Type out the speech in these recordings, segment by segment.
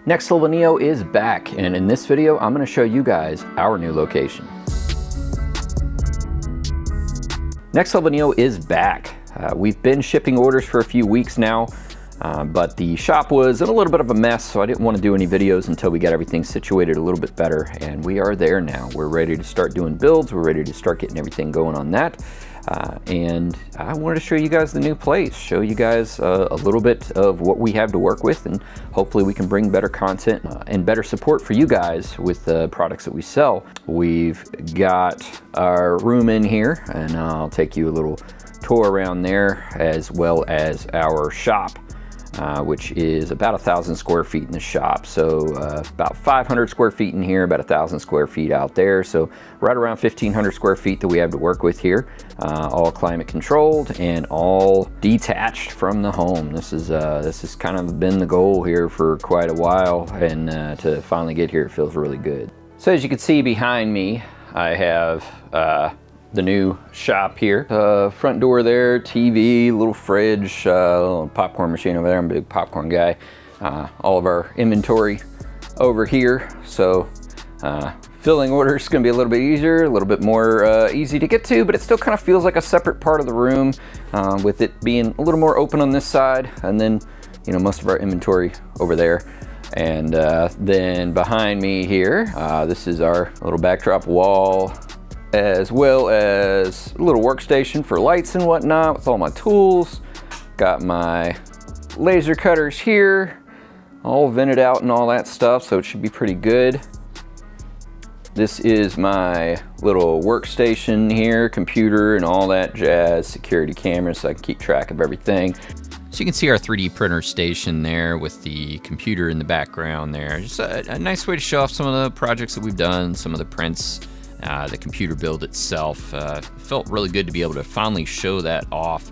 Next Level Neo is back, and in this video I'm going to show you guys our new location. Next Level Neo is back. We've been shipping orders for a few weeks now, but the shop was in a little bit of a mess, so I didn't want to do any videos until we got everything situated a little bit better, and we are there now. We're ready to start doing builds, we're ready to start getting everything going on that. And I wanted to show you guys the new place, show you guys a little bit of what we have to work with, and hopefully we can bring better content and better support for you guys with the products that we sell. We've got our room in here, and I'll take you a little tour around there, as well as our shop, which is about 1,000 square feet in the shop. So about 500 square feet in here, about 1,000 square feet out there. So right around 1,500 square feet that we have to work with here. All climate controlled and all detached from the home. This has kind of been the goal here for quite a while, and to finally get here, it feels really good. So as you can see behind me, I have the new shop here. Front door there, TV, little fridge, little popcorn machine over there. I'm a big popcorn guy. All of our inventory over here. So filling orders is gonna be a little bit easier, a little bit more easy to get to, but it still kind of feels like a separate part of the room, with it being a little more open on this side, and then, you know, most of our inventory over there. And then behind me here, this is our little backdrop wall, as well as a little workstation for lights and whatnot with all my tools. Got my laser cutters here, all vented out and all that stuff, so it should be pretty good. This is my little workstation here, computer and all that jazz, security cameras, so I can keep track of everything. So you can see our 3D printer station there with the computer in the background there. Just a nice way to show off some of the projects that we've done, some of the prints. The computer build itself felt really good to be able to finally show that off.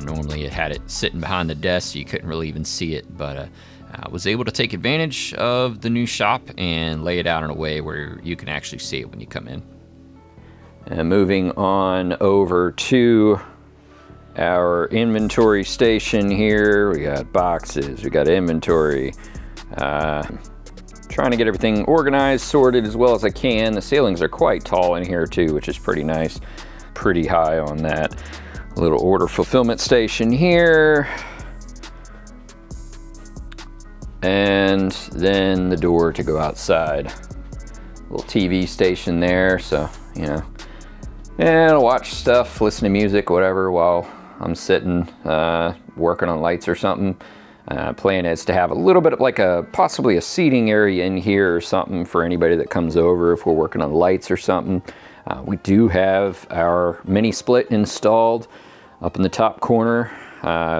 Normally it had it sitting behind the desk, so you couldn't really even see it, but I was able to take advantage of the new shop and lay it out in a way where you can actually see it when you come in. And moving on over to our inventory station here, we got boxes, we got inventory. Trying to get everything organized, sorted as well as I can. The ceilings are quite tall in here too, which is pretty nice. Pretty high on that. A little order fulfillment station here. And then the door to go outside. Little TV station there, so, you know, and I'll watch stuff, listen to music, whatever, while I'm sitting working on lights or something. Plan is to have a little bit of like possibly a seating area in here or something for anybody that comes over if we're working on lights or something. We do have our mini split installed up in the top corner,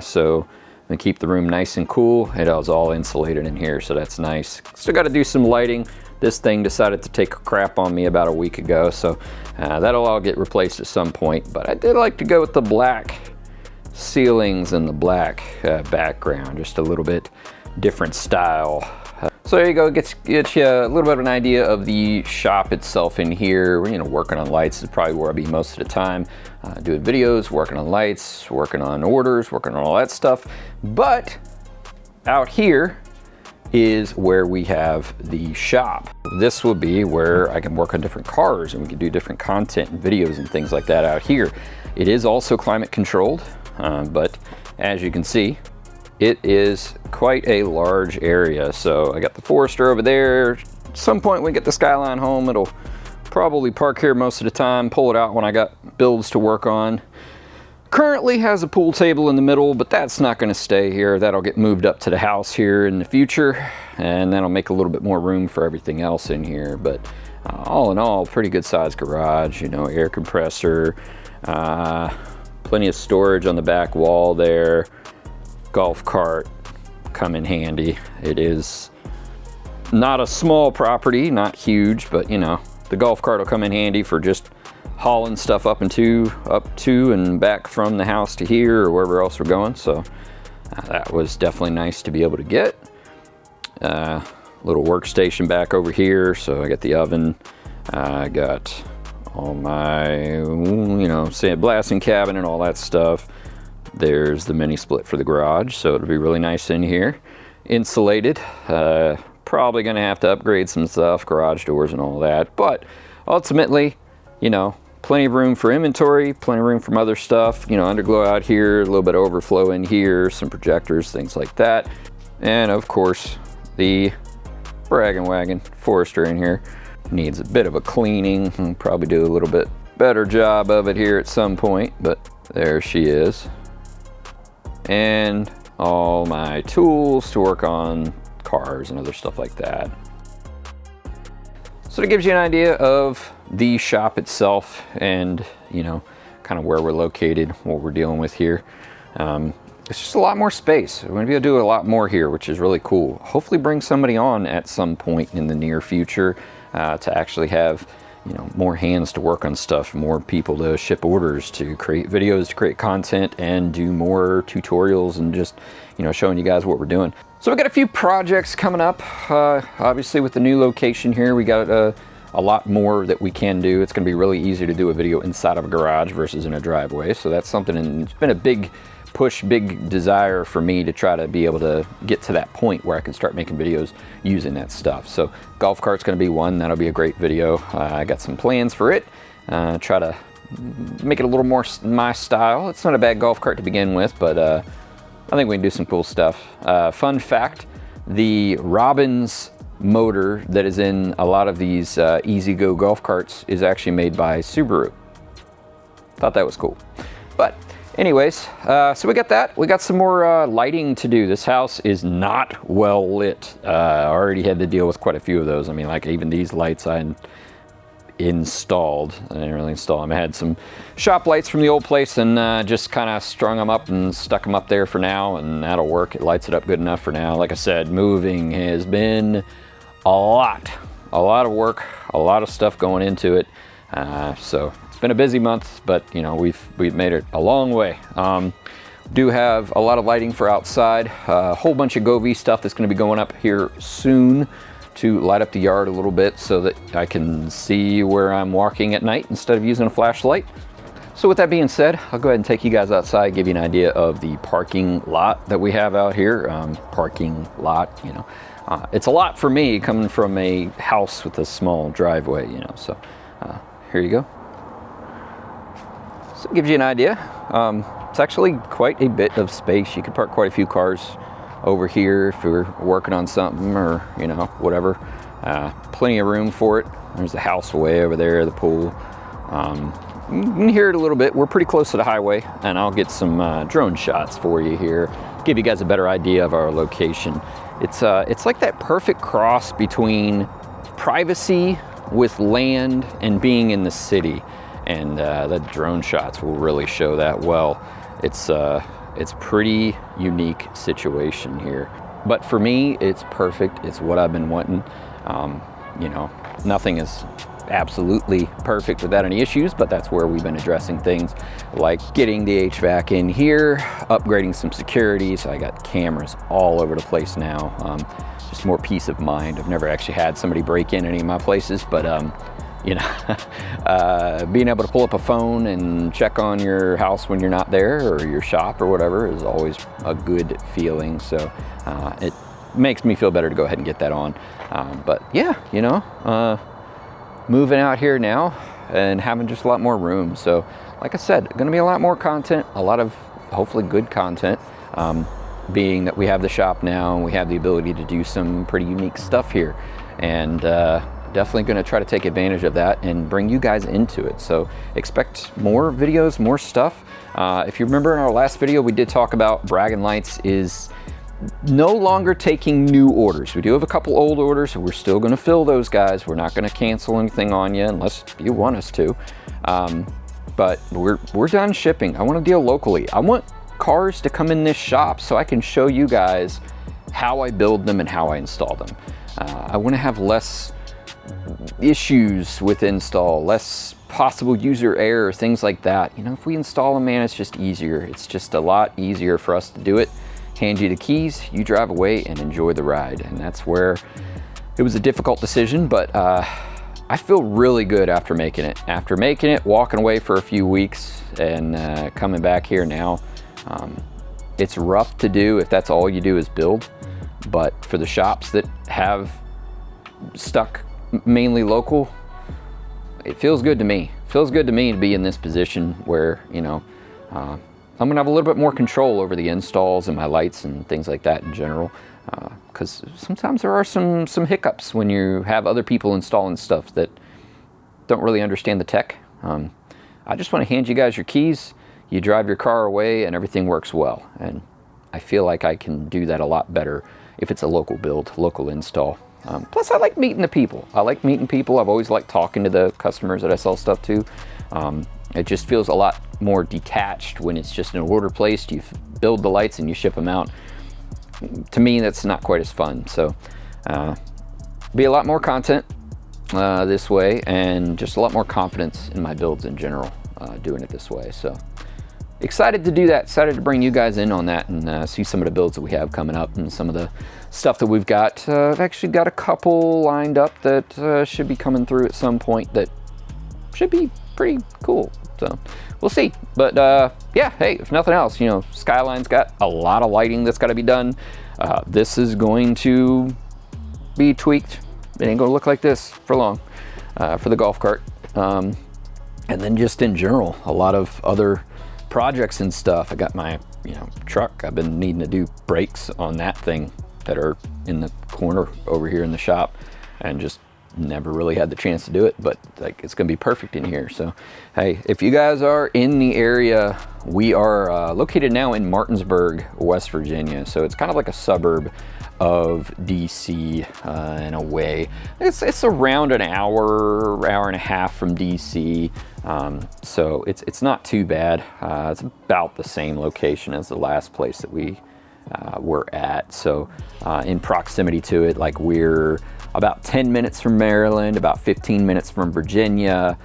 so we keep the room nice and cool. It is all insulated in here, so that's nice. Still got to do some lighting. This thing decided to take a crap on me about a week ago, so that'll all get replaced at some point. But I did like to go with the black ceilings and the black background, just a little bit different style. So there you go, gets you a little bit of an idea of the shop itself in here. You know, working on lights is probably where I'll be most of the time, doing videos, working on lights, working on orders, working on all that stuff. But out here is where we have the shop. This will be where I can work on different cars, and we can do different content and videos and things like that out here. It is also climate controlled. But as you can see, it is quite a large area. So I got the Forester over there. At some point when we get the Skyline home, it'll probably park here most of the time, pull it out when I got builds to work on. Currently has a pool table in the middle, but that's not going to stay here. That'll get moved up to the house here in the future, and that'll make a little bit more room for everything else in here. But all in all, pretty good sized garage, you know, air compressor, plenty of storage on the back wall there. Golf cart come in handy. It is not a small property, not huge, but you know, the golf cart will come in handy for just hauling stuff up to and back from the house to here or wherever else we're going. So that was definitely nice to be able to get. Little workstation back over here. So I got the oven, I got all my, you know, sandblasting cabinet and all that stuff. There's the mini split for the garage, so it'll be really nice in here. Insulated, probably gonna have to upgrade some stuff, garage doors and all that, but ultimately, you know, plenty of room for inventory, plenty of room for other stuff, you know, underglow out here, a little bit of overflow in here, some projectors, things like that. And of course, the bragging wagon Forester in here needs a bit of a cleaning. I'll probably do a little bit better job of it here at some point, but there she is. And all my tools to work on cars and other stuff like that. So it gives you an idea of the shop itself and, you know, kind of where we're located, what we're dealing with here. It's just a lot more space. We're gonna be able to do a lot more here, which is really cool. Hopefully bring somebody on at some point in the near future to actually have, you know, more hands to work on stuff, more people to ship orders, to create videos, to create content, and do more tutorials and just, you know, showing you guys what we're doing. So we got a few projects coming up. Obviously with the new location here, we got a lot more that we can do. It's gonna be really easy to do a video inside of a garage versus in a driveway. So that's something, and it's been a big push, big desire for me to try to be able to get to that point where I can start making videos using that stuff. So golf cart's gonna be one, that'll be a great video. I got some plans for it. Try to make it a little more my style. It's not a bad golf cart to begin with, but I think we can do some cool stuff. Fun fact, the Robbins motor that is in a lot of these E-Z-Go golf carts is actually made by Subaru. Thought that was cool. But anyways, so we got that. We got some more lighting to do. This house is not well lit. I already had to deal with quite a few of those. I mean, like even these lights I installed. I didn't really install them. I had some shop lights from the old place and just kind of strung them up and stuck them up there for now, and that'll work. It lights it up good enough for now. Like I said, moving has been a lot of work, a lot of stuff going into it. So it's been a busy month, but you know, we've made it a long way. Do have a lot of lighting for outside, a whole bunch of Govee stuff that's going to be going up here soon to light up the yard a little bit so that I can see where I'm walking at night instead of using a flashlight. So with that being said, I'll go ahead and take you guys outside, give you an idea of the parking lot that we have out here. Parking lot, you know, it's a lot for me coming from a house with a small driveway, you know, so here you go. So it gives you an idea. It's actually quite a bit of space. You could park quite a few cars over here if you're working on something or, you know, whatever. Plenty of room for it. There's the house way over there, the pool. You can hear it a little bit. We're pretty close to the highway, and I'll get some drone shots for you here, give you guys a better idea of our location. It's like that perfect cross between privacy with land and being in the city, and the drone shots will really show that well. It's pretty unique situation here, but for me it's perfect. It's what I've been wanting. You know, nothing is absolutely perfect without any issues, but that's where we've been addressing things like getting the HVAC in here, upgrading some security. So I got cameras all over the place now. Just more peace of mind. I've never actually had somebody break in any of my places, but you know, being able to pull up a phone and check on your house when you're not there, or your shop or whatever, is always a good feeling. So it makes me feel better to go ahead and get that on. But yeah, you know, moving out here now and having just a lot more room. So like I said, going to be a lot more content, a lot of hopefully good content, being that we have the shop now and we have the ability to do some pretty unique stuff here. And definitely going to try to take advantage of that and bring you guys into it. So expect more videos, more stuff. If you remember in our last video, we did talk about Bragging Lights is no longer taking new orders. We do have a couple old orders, so we're still going to fill those guys. We're not going to cancel anything on you unless you want us to. But we're done shipping. I want to deal locally. I want cars to come in this shop so I can show you guys how I build them and how I install them. I want to have less issues with install, less possible user error, things like that. You know, if we install them, man, it's just easier. It's just a lot easier for us to do it. Hand you the keys, you drive away and enjoy the ride. And that's where it was a difficult decision, but I feel really good after making it. After making it, walking away for a few weeks and coming back here now. It's rough to do if that's all you do is build, but for the shops that have stuck mainly local, it feels good to me. It feels good to me to be in this position where, you know, I'm gonna have a little bit more control over the installs and my lights and things like that in general. Because sometimes there are some hiccups when you have other people installing stuff that don't really understand the tech. I just want to hand you guys your keys, you drive your car away, and everything works well. And I feel like I can do that a lot better if it's a local build, local install. Plus, I like meeting the people. I like meeting people. I've always liked talking to the customers that I sell stuff to. It just feels a lot more detached when it's just an order placed, you build the lights and you ship them out. To me, that's not quite as fun. So be a lot more content this way, and just a lot more confidence in my builds in general doing it this way. So excited to do that, excited to bring you guys in on that and see some of the builds that we have coming up and some of the stuff that we've got. I've actually got a couple lined up that should be coming through at some point that should be pretty cool. So we'll see. But yeah, hey, if nothing else, you know, Skyline's got a lot of lighting that's got to be done. This is going to be tweaked. It ain't gonna look like this for long for the golf cart. And then just in general, a lot of other projects and stuff. I got my, you know, truck. I've been needing to do brakes on that thing that are in the corner over here in the shop, and just never really had the chance to do it, but like it's gonna be perfect in here. So hey, if you guys are in the area, we are located now in Martinsburg, West Virginia. So it's kind of like a suburb of DC in a way. It's around an hour and a half from DC. So it's not too bad. It's about the same location as the last place that we were at. So in proximity to it, like we're about 10 minutes from Maryland, about 15 minutes from Virginia,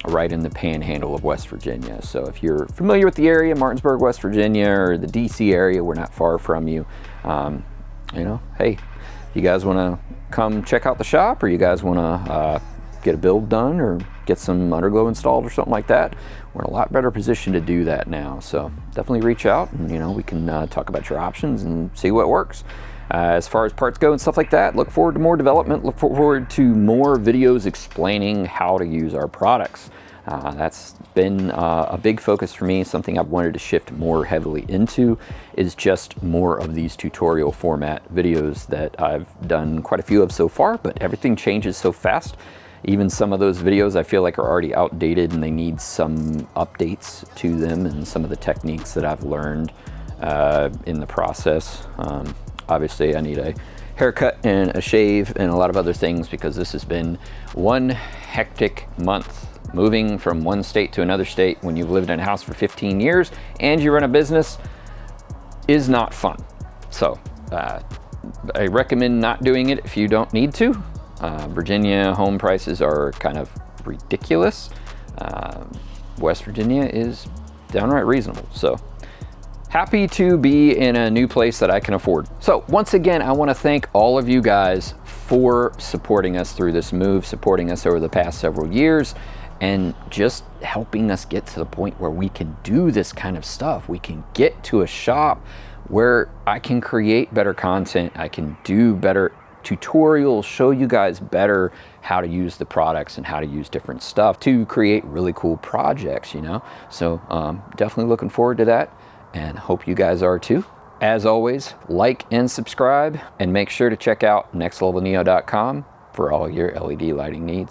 right in the panhandle of West Virginia. So if you're familiar with the area, Martinsburg, West Virginia, or the DC area, we're not far from you. You know, hey, you guys want to come check out the shop, or you guys want to get a build done or get some underglow installed or something like that, we're in a lot better position to do that now. So definitely reach out, and you know, we can talk about your options and see what works. As far as parts go and stuff like that, look forward to more development, look forward to more videos explaining how to use our products. That's been a big focus for me. Something I've wanted to shift more heavily into is just more of these tutorial format videos that I've done quite a few of so far, but everything changes so fast. Even some of those videos I feel like are already outdated and they need some updates to them, and some of the techniques that I've learned in the process. Obviously, I need a haircut and a shave and a lot of other things, because this has been one hectic month. Moving from one state to another state when you've lived in a house for 15 years and you run a business is not fun. So I recommend not doing it if you don't need to. Virginia home prices are kind of ridiculous. West Virginia is downright reasonable. So happy to be in a new place that I can afford. So once again, I want to thank all of you guys for supporting us through this move, supporting us over the past several years, and just helping us get to the point where we can do this kind of stuff. We can get to a shop where I can create better content, I can do better tutorials, show you guys better how to use the products and how to use different stuff to create really cool projects, you know? So definitely looking forward to that, and hope you guys are too. As always, like and subscribe, and make sure to check out nextlevelneo.com for all your LED lighting needs.